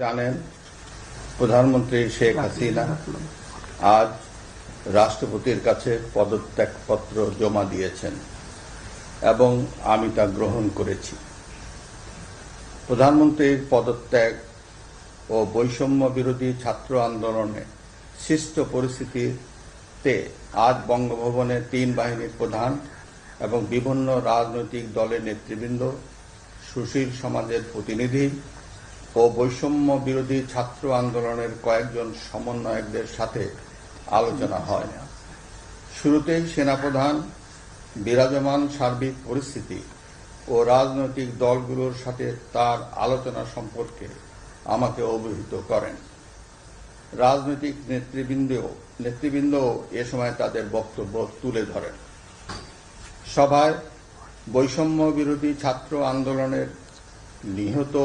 জানেন, প্রধানমন্ত্রী শেখ হাসিনা আজ রাষ্ট্রপতির কাছে পদত্যাগপত্র জমা দিয়েছেন এবং আমি তা গ্রহণ করেছি। প্রধানমন্ত্রীর পদত্যাগ ও বৈষম্য বিরোধী ছাত্র আন্দোলনে সৃষ্ট পরিস্থিতিতে আজ বঙ্গভবনে ৩ বাহিনীর প্রধান এবং বিভিন্ন রাজনৈতিক দলের নেতৃবৃন্দ, সুশীল সমাজের প্রতিনিধি ও বৈষম্য বিরোধী ছাত্র আন্দোলনের কয়েকজন সমন্বয়কদের সাথে আলোচনা হয়। শুরুতেই সেনাপ্রধান বিরাজমান সার্বিক পরিস্থিতি ও রাজনৈতিক দলগুলোর সাথে তার আলোচনা সম্পর্কে আমাকে অবহিত করেন। রাজনৈতিক নেতৃবৃন্দ এ সময় তাদের বক্তব্য তুলে ধরেন। সভায় বৈষম্য বিরোধী ছাত্র আন্দোলনের নিহত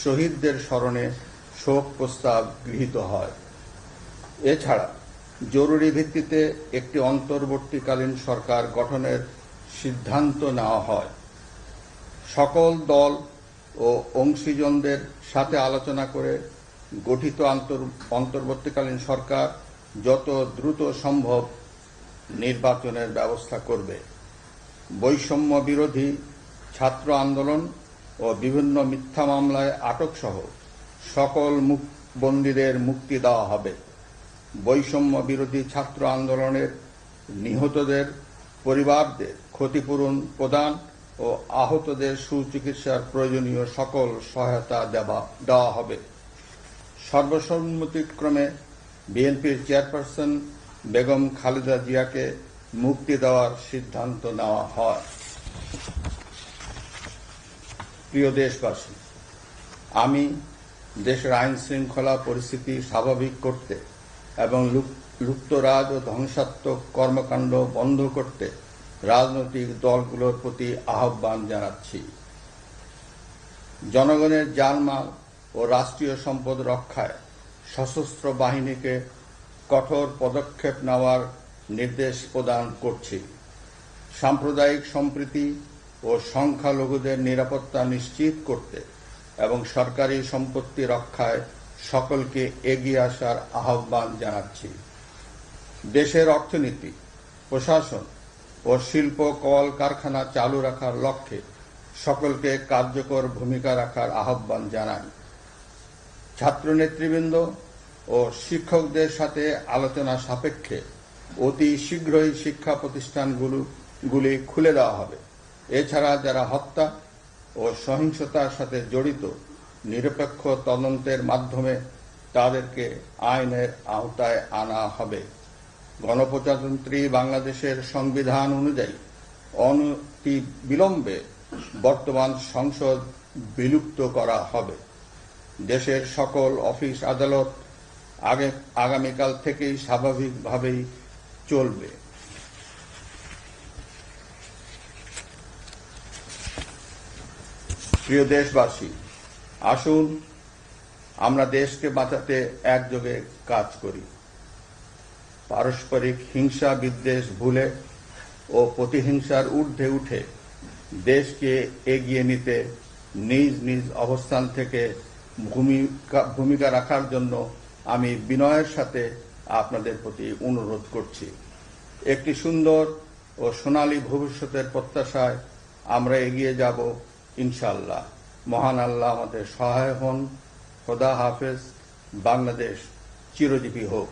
শহীদদের স্মরণে শোক প্রস্তাব গৃহীত হয়। এছাড়া জরুরি ভিত্তিতে একটি অন্তর্বর্তীকালীন সরকার গঠনের সিদ্ধান্ত নেওয়া হয়। সকল দল ও অংশীজনদের সাথে আলোচনা করে গঠিত অন্তর্বর্তীকালীন সরকার যত দ্রুত সম্ভব নির্বাচনের ব্যবস্থা করবে। বৈষম্য বিরোধী ছাত্র আন্দোলন ও বিভিন্ন মিথ্যা মামলায় আটকসহ সকল বন্দীদের মুক্তি দেওয়া হবে। বৈষম্য বিরোধী ছাত্র আন্দোলনের নিহতদের পরিবারদের ক্ষতিপূরণ প্রদান ও আহতদের সুচিকিৎসার প্রয়োজনীয় সকল সহায়তা দেওয়া হবে। সর্বসম্মতিক্রমে বিএনপির চেয়ারপারসন বেগম খালেদা জিয়াকে মুক্তি দেওয়ার সিদ্ধান্ত নেওয়া হয়। প্রিয় দেশবাসী, আমি দেশের আইন শৃঙ্খলা পরিস্থিতি স্বাভাবিক করতে এবং লুপ্তরাজ ও ধ্বংসাত্মক কর্মকাণ্ড বন্ধ করতে রাজনৈতিক দলগুলোর প্রতি আহ্বান জানাচ্ছি। জনগণের জানমাল ও রাষ্ট্রীয় সম্পদ রক্ষায় সশস্ত্র বাহিনীকে কঠোর পদক্ষেপ নেওয়ার নির্দেশ প্রদান করছি। সাম্প্রদায়িক সম্প্রীতি ও সংখ্যালঘুদের নিরাপত্তা নিশ্চিত করতে এবং সরকারি সম্পত্তি রক্ষায় সকলকে এগিয়ে আসার আহ্বান জানাচ্ছি। দেশের অর্থনীতি, প্রশাসন ও শিল্প কলকারখানা চালু রাখার লক্ষ্যে সকলকে কার্যকর ভূমিকা রাখার আহ্বান জানাই। ছাত্র নেতৃবৃন্দ ও শিক্ষকদের সাথে আলোচনা সাপেক্ষে অতি শীঘ্রই শিক্ষা প্রতিষ্ঠানগুলি খুলে দেওয়া হবে। এছাড়া যারা হত্যা ও সহিংসতার সাথে জড়িত নিরপেক্ষ তদন্তের মাধ্যমে তাদেরকে আইনের আওতায় আনা হবে। গণপ্রজাতন্ত্রী বাংলাদেশের সংবিধান অনুযায়ী অনতিবিলম্বে বর্তমান সংসদ বিলুপ্ত করা হবে। দেশের সকল অফিস আদালত আগামীকাল থেকেই স্বাভাবিকভাবেই চলবে। প্রিয় দেশবাসী, আসুন আমরা দেশকে বাঁচাতে একযোগে কাজ করি। পারস্পরিক হিংসা বিদ্বেষ ভুলে ও প্রতিহিংসার ঊর্ধ্বে উঠে দেশকে এগিয়ে নিতে নিজ নিজ অবস্থান থেকে ভূমিকা রাখার জন্য আমি বিনয়ের সাথে আপনাদের প্রতি অনুরোধ করছি। একটি সুন্দর ও সোনালী ভবিষ্যতের প্রত্যাশায় আমরা এগিয়ে যাব ইনশাআল্লাহ। মহান আল্লাহ আমাদের সহায় হন। খোদা হাফেজ। বাংলাদেশ চিরজীবী হোক।